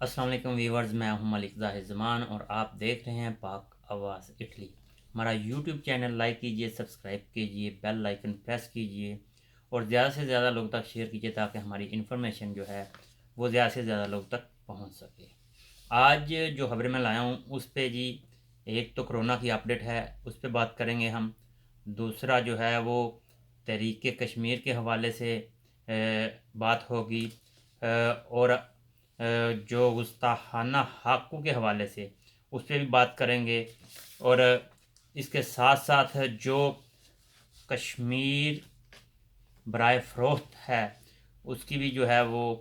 السلام علیکم ویورز، میں ہوں ملک ظاہر زمان اور آپ دیکھ رہے ہیں پاک آواز اٹلی۔ ہمارا یوٹیوب چینل لائک کیجئے، سبسکرائب کیجئے، بیل آئیکن پریس کیجئے اور زیادہ سے زیادہ لوگ تک شیئر کیجئے تاکہ ہماری انفارمیشن جو ہے وہ زیادہ سے زیادہ لوگ تک پہنچ سکے۔ آج جو خبریں میں لایا ہوں اس پہ جی ایک تو کرونا کی اپڈیٹ ہے، اس پہ بات کریں گے ہم۔ دوسرا جو ہے وہ تحریک کشمیر کے حوالے سے بات ہوگی، اور جو گستاخانہ حقوق کے حوالے سے اس پہ بھی بات کریں گے، اور اس کے ساتھ ساتھ جو کشمیر برائے فروخت ہے اس کی بھی جو ہے وہ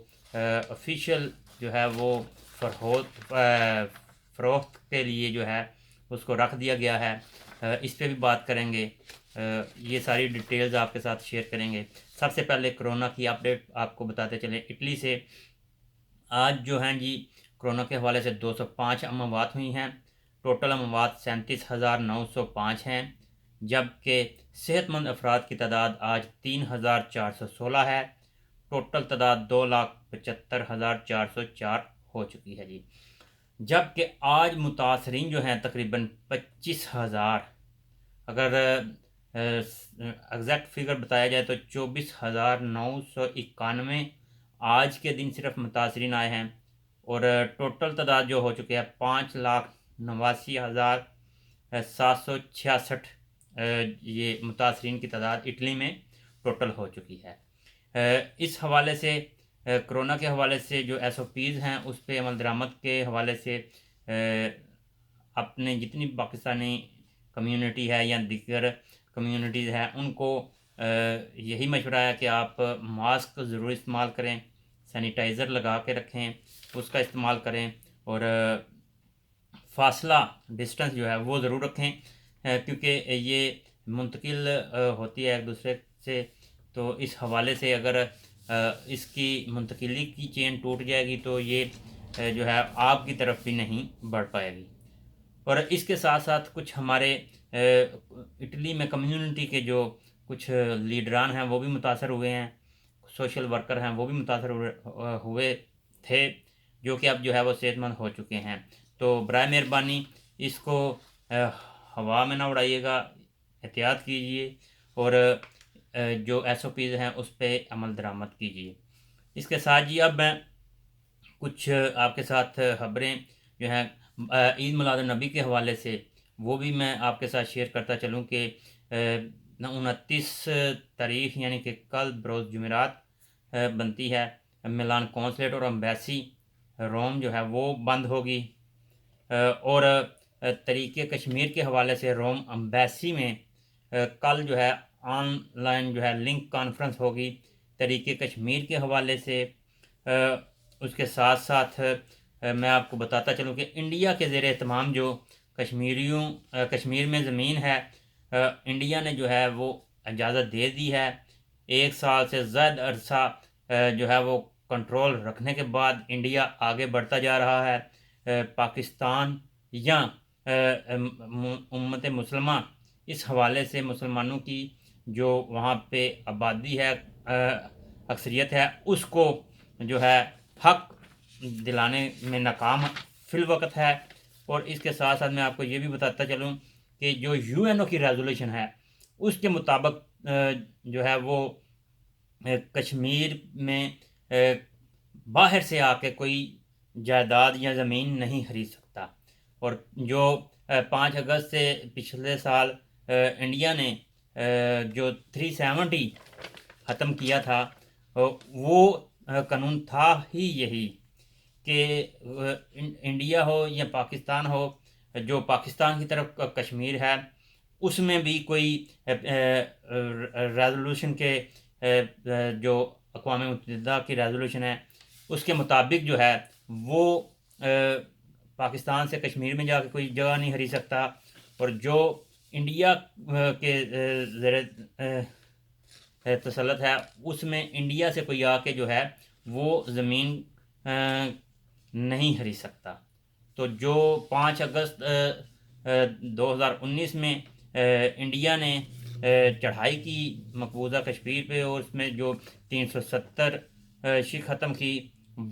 آفیشیل جو ہے وہ فروخت کے لیے جو ہے اس کو رکھ دیا گیا ہے، اس پہ بھی بات کریں گے۔ یہ ساری ڈیٹیلز آپ کے ساتھ شیئر کریں گے۔ سب سے پہلے کرونا کی اپڈیٹ آپ کو بتاتے چلیں اٹلی سے۔ آج جو ہیں جی کرونا کے حوالے سے 205 اموات ہوئی ہیں، ٹوٹل اموات 37,905 ہیں، جبکہ صحت مند افراد کی تعداد آج 3,416 ہے، ٹوٹل تعداد 2,75,404 ہو چکی ہے جی۔ جبکہ آج متاثرین جو ہیں تقریباً 25,000، اگر ایگزیکٹ فگر بتایا جائے تو 24,991 آج کے دن صرف متاثرین آئے ہیں، اور ٹوٹل تعداد جو ہو چکے ہیں 5,89,766 یہ متاثرین کی تعداد اٹلی میں ٹوٹل ہو چکی ہے۔ اس حوالے سے کرونا کے حوالے سے جو ایس او پیز ہیں اس پہ عمل درآمد کے حوالے سے اپنے جتنی پاکستانی کمیونٹی ہے یا دیگر کمیونٹیز ہیں ان کو یہی مشورہ ہے کہ آپ ماسک ضرور استعمال کریں، سینیٹائزر لگا کے رکھیں، اس کا استعمال کریں، اور فاصلہ ڈسٹنس جو ہے وہ ضرور رکھیں، کیونکہ یہ منتقل ہوتی ہے ایک دوسرے سے، تو اس حوالے سے اگر اس کی منتقلی کی چین ٹوٹ جائے گی تو یہ جو ہے آپ کی طرف بھی نہیں بڑھ پائے گی۔ اور اس کے ساتھ ساتھ کچھ ہمارے اٹلی میں کمیونٹی کے جو کچھ لیڈران ہیں وہ بھی متاثر ہوئے ہیں، سوشل ورکر ہیں وہ بھی متاثر ہوئے تھے، جو کہ اب جو ہے وہ صحت مند ہو چکے ہیں۔ تو برائے مہربانی اس کو ہوا میں نہ اڑائیے گا، احتیاط کیجیے، اور جو ایس او پیز ہیں اس پہ عمل درآمد کیجیے۔ اس کے ساتھ جی اب میں کچھ آپ کے ساتھ خبریں جو ہیں عید میلاد النبی کے حوالے سے وہ بھی میں آپ کے ساتھ شیئر کرتا چلوں کہ 29 تاریخ یعنی کہ کل بروز جمعرات بنتی ہے میلان کونسلیٹ اور امبیسی روم جو ہے وہ بند ہوگی، اور تحریک کشمیر کے حوالے سے روم امبیسی میں کل جو ہے آن لائن جو ہے لنک کانفرنس ہوگی تحریک کشمیر کے حوالے سے۔ اس کے ساتھ ساتھ میں آپ کو بتاتا چلوں کہ انڈیا کے زیر اہتمام جو کشمیر میں زمین ہے، انڈیا نے جو ہے وہ اجازت دے دی ہے۔ 1 سال سے زائد عرصہ جو ہے وہ کنٹرول رکھنے کے بعد انڈیا آگے بڑھتا جا رہا ہے۔ پاکستان یا امت مسلمہ اس حوالے سے مسلمانوں کی جو وہاں پہ آبادی ہے، اکثریت ہے، اس کو جو ہے حق دلانے میں ناکام فی الوقت ہے۔ اور اس کے ساتھ ساتھ میں آپ کو یہ بھی بتاتا چلوں کہ جو یو این او کی ریزولوشن ہے اس کے مطابق جو ہے وہ کشمیر میں باہر سے آ کے کوئی جائیداد یا زمین نہیں خرید سکتا، اور جو 5 اگست سے پچھلے سال انڈیا نے جو 370 ختم کیا تھا وہ قانون تھا ہی یہی کہ انڈیا ہو یا پاکستان ہو، جو پاکستان کی طرف کشمیر ہے اس میں بھی کوئی ریزولوشن کے جو اقوام متحدہ کی ریزولوشن ہے اس کے مطابق جو ہے وہ پاکستان سے کشمیر میں جا کے کوئی جگہ نہیں خرید سکتا، اور جو انڈیا کے زیر تسلط ہے اس میں انڈیا سے کوئی آ کے جو ہے وہ زمین نہیں خرید سکتا۔ تو جو 5 اگست 2019 میں انڈیا نے چڑھائی کی مقبوضہ کشمیر پہ اور اس میں جو 370 شی ختم کی،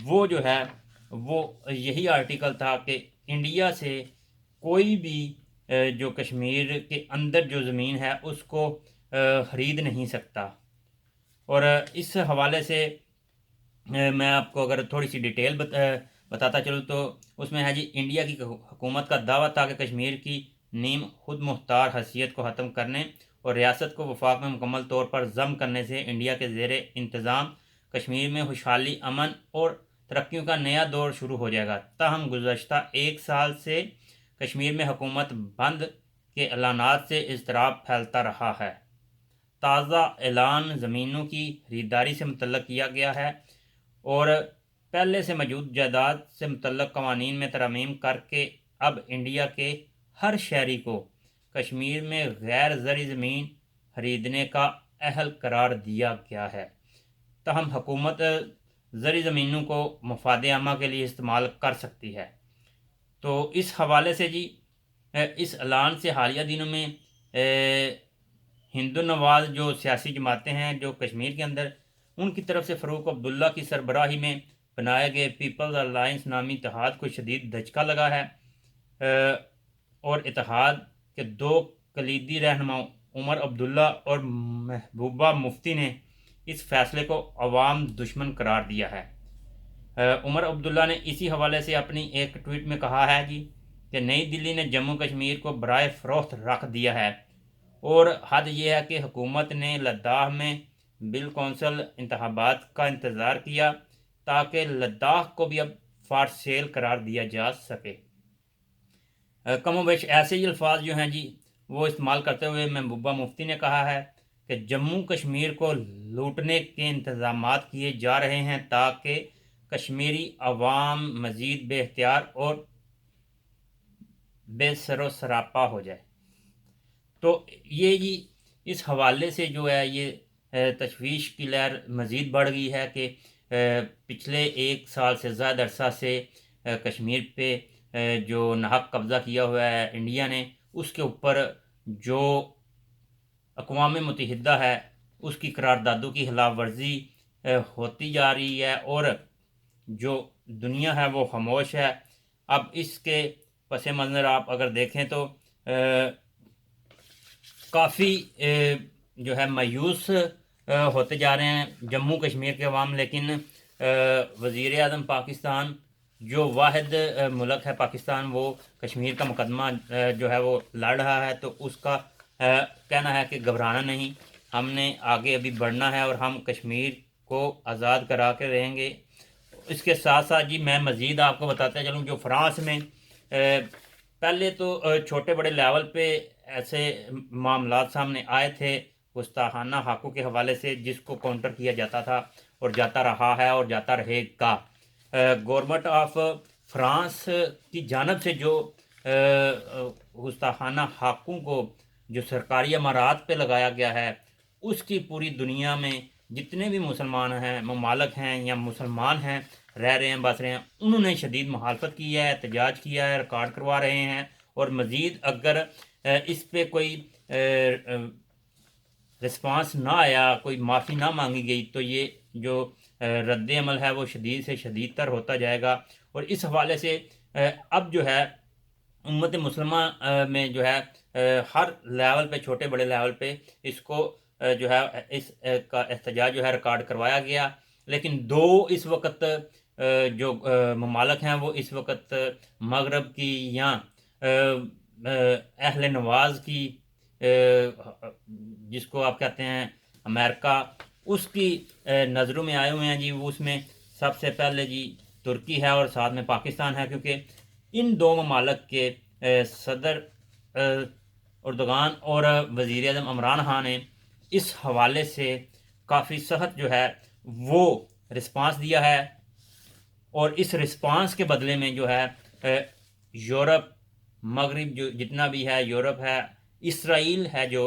وہ جو ہے وہ یہی آرٹیکل تھا کہ انڈیا سے کوئی بھی جو کشمیر کے اندر جو زمین ہے اس کو خرید نہیں سکتا۔ اور اس حوالے سے میں آپ کو اگر تھوڑی سی ڈیٹیل بتاتا چلوں تو اس میں ہے جی، انڈیا کی حکومت کا دعویٰ تھا کہ کشمیر کی نیم خود مختار حیثیت کو ختم کرنے اور ریاست کو وفاق میں مکمل طور پر ضم کرنے سے انڈیا کے زیر انتظام کشمیر میں خوشحالی، امن اور ترقیوں کا نیا دور شروع ہو جائے گا۔ تاہم گزشتہ 1 سال سے کشمیر میں حکومت بند کے اعلانات سے اضطراب پھیلتا رہا ہے۔ تازہ اعلان زمینوں کی خریداری سے متعلق کیا گیا ہے اور پہلے سے موجود جائیداد سے متعلق قوانین میں ترامیم کر کے اب انڈیا کے ہر شہری کو کشمیر میں غیر زرعی زمین خریدنے کا اہل قرار دیا گیا ہے۔ تاہم حکومت زرعی زمینوں کو مفاد عامہ کے لیے استعمال کر سکتی ہے۔ تو اس حوالے سے جی، اس اعلان سے حالیہ دنوں میں ہندو نواز جو سیاسی جماعتیں ہیں جو کشمیر کے اندر، ان کی طرف سے فاروق عبداللہ کی سربراہی میں بنائے گئے پیپلز الائنس نامی اتحاد کو شدید دھچکا لگا ہے، اور اتحاد کے 2 کلیدی رہنماؤں عمر عبداللہ اور محبوبہ مفتی نے اس فیصلے کو عوام دشمن قرار دیا ہے۔ عمر عبداللہ نے اسی حوالے سے اپنی ایک ٹویٹ میں کہا ہے جی کہ نئی دلی نے جموں کشمیر کو برائے فروخت رکھ دیا ہے، اور حد یہ ہے کہ حکومت نے لداخ میں بل کونسل انتخابات کا انتظار کیا تاکہ لداخ کو بھی اب فار سیل قرار دیا جا سکے۔ کم و بیش ایسے ہی الفاظ جو ہیں جی وہ استعمال کرتے ہوئے محبوبہ مفتی نے کہا ہے کہ جموں کشمیر کو لوٹنے کے انتظامات کیے جا رہے ہیں تاکہ کشمیری عوام مزید بے اختیار اور بے سر و سراپا ہو جائے۔ تو یہ جی اس حوالے سے جو ہے یہ تشویش کی لہر مزید بڑھ گئی ہے کہ پچھلے 1 سال سے زیادہ عرصہ سے کشمیر پہ جو ناحق قبضہ کیا ہوا ہے انڈیا نے، اس کے اوپر جو اقوام متحدہ ہے اس کی قراردادوں کی خلاف ورزی ہوتی جا رہی ہے، اور جو دنیا ہے وہ خاموش ہے۔ اب اس کے پس منظر آپ اگر دیکھیں تو کافی جو ہے مایوس ہوتے جا رہے ہیں جموں کشمیر کے عوام، لیکن وزیر اعظم پاکستان جو واحد ملک ہے پاکستان، وہ کشمیر کا مقدمہ جو ہے وہ لڑ رہا ہے، تو اس کا کہنا ہے کہ گھبرانا نہیں، ہم نے آگے ابھی بڑھنا ہے اور ہم کشمیر کو آزاد کرا کے رہیں گے۔ اس کے ساتھ ساتھ جی میں مزید آپ کو بتاتا چلوں، جو فرانس میں پہلے تو چھوٹے بڑے لیول پہ ایسے معاملات سامنے آئے تھے گستاخانہ حقوق کے حوالے سے، جس کو کاؤنٹر کیا جاتا تھا اور جاتا رہا ہے اور جاتا رہے گا۔ گورنمنٹ آف فرانس کی جانب سے جو گستاخانہ حقوق کو جو سرکاری امارات پہ لگایا گیا ہے، اس کی پوری دنیا میں جتنے بھی مسلمان ہیں، ممالک ہیں یا مسلمان ہیں رہ رہے ہیں بس رہے ہیں، انہوں نے شدید مخالفت کی ہے، احتجاج کیا ہے، ریکارڈ کروا رہے ہیں، اور مزید اگر اس پہ کوئی رسپانس نہ آیا، کوئی معافی نہ مانگی گئی، تو یہ جو رد عمل ہے وہ شدید سے شدید تر ہوتا جائے گا۔ اور اس حوالے سے اب جو ہے امت مسلمہ میں جو ہے ہر لیول پہ، چھوٹے بڑے لیول پہ اس کو جو ہے اس کا احتجاج جو ہے ریکارڈ کروایا گیا، لیکن 2 اس وقت جو ممالک ہیں وہ اس وقت مغرب کی یا اہل نواز کی، جس کو آپ کہتے ہیں امریکہ، اس کی نظروں میں آئے ہوئے ہیں جی۔ اس میں سب سے پہلے جی ترکی ہے اور ساتھ میں پاکستان ہے، کیونکہ ان 2 ممالک کے صدر اردوغان اور وزیر اعظم عمران خان نے اس حوالے سے کافی سخت جو ہے وہ رسپانس دیا ہے، اور اس رسپانس کے بدلے میں جو ہے یورپ، مغرب جو جتنا بھی ہے، یورپ ہے، اسرائیل ہے جو،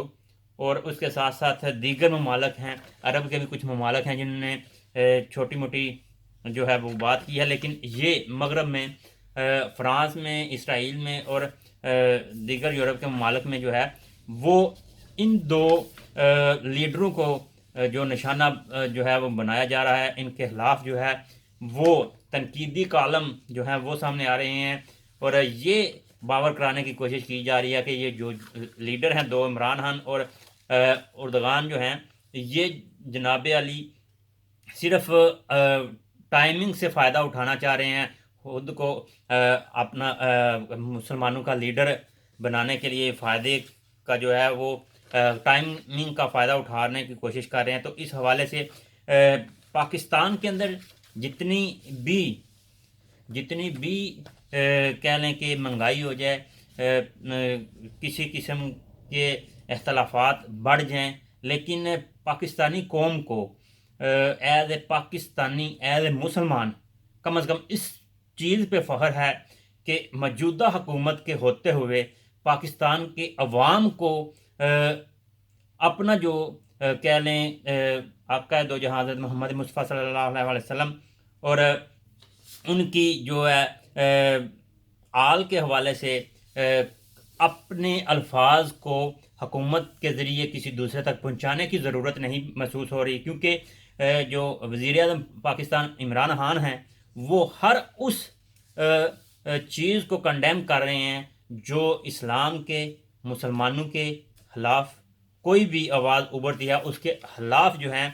اور اس کے ساتھ ساتھ دیگر ممالک ہیں، عرب کے بھی کچھ ممالک ہیں جنہوں نے چھوٹی موٹی جو ہے وہ بات کی ہے، لیکن یہ مغرب میں فرانس میں، اسرائیل میں اور دیگر یورپ کے ممالک میں جو ہے وہ ان 2 لیڈروں کو جو نشانہ جو ہے وہ بنایا جا رہا ہے، ان کے خلاف جو ہے وہ تنقیدی کالم جو ہیں وہ سامنے آ رہے ہیں، اور یہ باور کرانے کی کوشش کی جا رہی ہے کہ یہ جو لیڈر ہیں دو، عمران خان اور اردغان جو ہیں، یہ جناب علی صرف ٹائمنگ سے فائدہ اٹھانا چاہ رہے ہیں، خود کو اپنا مسلمانوں کا لیڈر بنانے کے لیے فائدے کا جو ہے وہ ٹائمنگ کا فائدہ اٹھانے کی کوشش کر رہے ہیں۔ تو اس حوالے سے پاکستان کے اندر جتنی بھی کہہ لیں کہ مہنگائی ہو جائے، کسی قسم کے اختلافات بڑھ جائیں، لیکن پاکستانی قوم کو as a Pakistani, as a مسلمان، کم از کم اس چیز پہ فخر ہے کہ موجودہ حکومت کے ہوتے ہوئے پاکستان کے عوام کو اپنا جو کہہ لیں آقا دو جہاں حضرت محمد مصطفیٰ صلی اللہ علیہ وسلم اور ان کی جو ہے آل کے حوالے سے اپنے الفاظ کو حکومت کے ذریعے کسی دوسرے تک پہنچانے کی ضرورت نہیں محسوس ہو رہی، کیونکہ جو وزیر اعظم پاکستان عمران خان ہیں وہ ہر اس چیز کو کنڈیم کر رہے ہیں جو اسلام کے، مسلمانوں کے خلاف کوئی بھی آواز ابھرتی ہے، اس کے خلاف جو ہیں،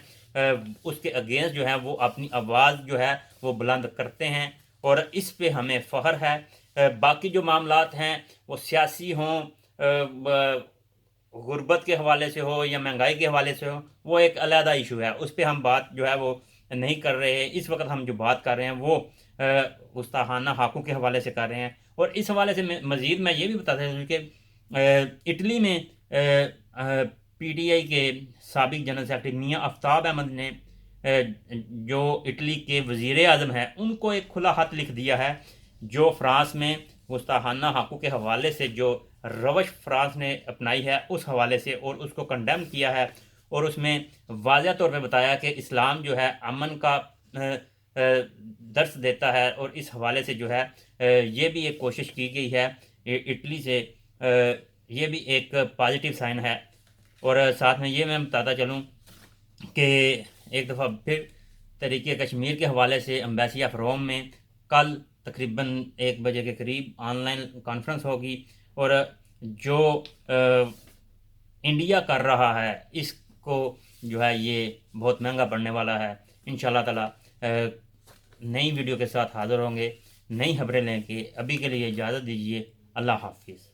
اس کے اگینسٹ جو ہیں وہ اپنی آواز جو ہے وہ بلند کرتے ہیں، اور اس پہ ہمیں فخر ہے۔ باقی جو معاملات ہیں وہ سیاسی ہوں، غربت کے حوالے سے ہو یا مہنگائی کے حوالے سے ہو، وہ ایک علیحدہ ایشو ہے، اس پہ ہم بات جو ہے وہ نہیں کر رہے ہیں۔ اس وقت ہم جو بات کر رہے ہیں وہ گستاخانہ حقوق کے حوالے سے کر رہے ہیں۔ اور اس حوالے سے مزید میں یہ بھی بتاتا ہوں کہ اٹلی میں پی ٹی آئی کے سابق جنرل سیکرٹری میاں آفتاب احمد نے جو اٹلی کے وزیر اعظم ہیں ان کو ایک کھلا خط لکھ دیا ہے، جو فرانس میں گستاخانہ حقوق کے حوالے سے جو روش فرانس نے اپنائی ہے اس حوالے سے، اور اس کو کنڈیم کیا ہے، اور اس میں واضح طور پہ بتایا کہ اسلام جو ہے امن کا درس دیتا ہے، اور اس حوالے سے جو ہے یہ بھی ایک کوشش کی گئی ہے اٹلی سے، یہ بھی ایک پازیٹیو سائن ہے۔ اور ساتھ میں یہ میں بتاتا چلوں کہ ایک دفعہ پھر تحریک کشمیر کے حوالے سے ایمبیسی آف روم میں کل تقریباً 1 بجے کے قریب آن لائن کانفرنس ہوگی، اور جو انڈیا کر رہا ہے اس کو جو ہے یہ بہت مہنگا پڑنے والا ہے۔ انشاءاللہ تعالی نئی ویڈیو کے ساتھ حاضر ہوں گے، نئی خبریں لیں کہ ابھی کے لیے اجازت دیجیے، اللہ حافظ۔